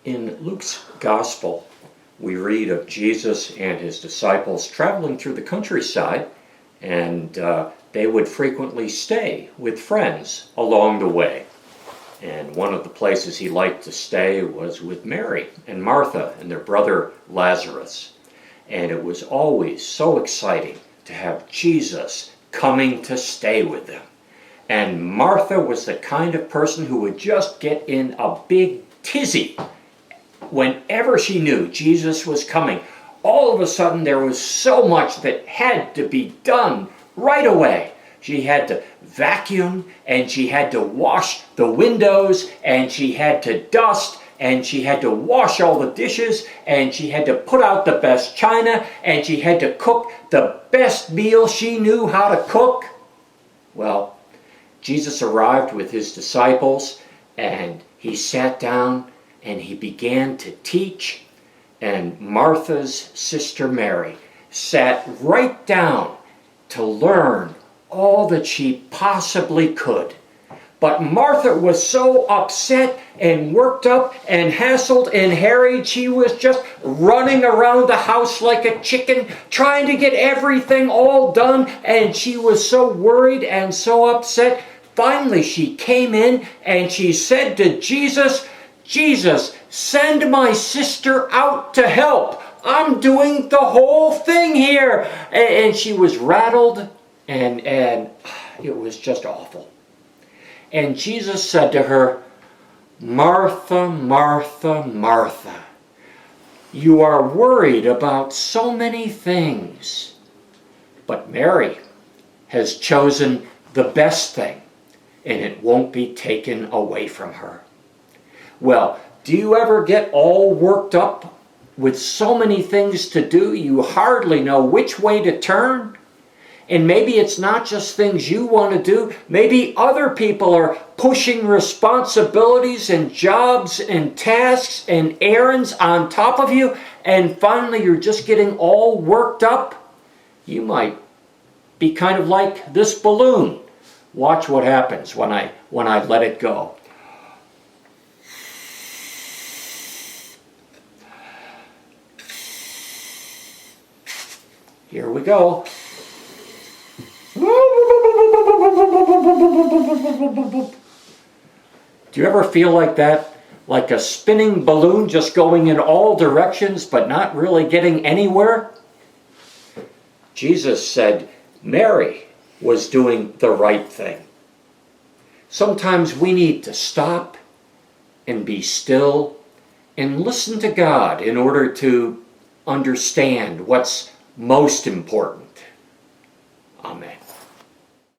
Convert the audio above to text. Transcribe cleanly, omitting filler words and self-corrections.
In Luke's Gospel, we read of Jesus and his disciples traveling through the countryside, and they would frequently stay with friends along the way. And one of the places he liked to stay was with Mary and Martha and their brother Lazarus. And it was always so exciting to have Jesus coming to stay with them. And Martha was the kind of person who would just get in a big tizzy whenever she knew Jesus was coming. All of a sudden there was so much that had to be done right away. She had to vacuum, and she had to wash the windows, and she had to dust, and she had to wash all the dishes, and she had to put out the best china, and she had to cook the best meal she knew how to cook. Well, Jesus arrived with his disciples, and he sat down and he began to teach, and Martha's sister Mary sat right down to learn all that she possibly could. But Martha was so upset and worked up and hassled and harried, she was just running around the house like a chicken, trying to get everything all done, and she was so worried and so upset. Finally, she came in and she said to Jesus, "Jesus, send my sister out to help. I'm doing the whole thing here." And she was rattled, and it was just awful. And Jesus said to her, "Martha, Martha, Martha, you are worried about so many things, but Mary has chosen the best thing, and it won't be taken away from her." Well, do you ever get all worked up with so many things to do you hardly know which way to turn? And maybe it's not just things you want to do. Maybe other people are pushing responsibilities and jobs and tasks and errands on top of you, and finally you're just getting all worked up. You might be kind of like this balloon. Watch what happens when I let it go. Here we go. Do you ever feel like that? Like a spinning balloon just going in all directions but not really getting anywhere? Jesus said Mary was doing the right thing. Sometimes we need to stop and be still and listen to God in order to understand what's most important. Amen.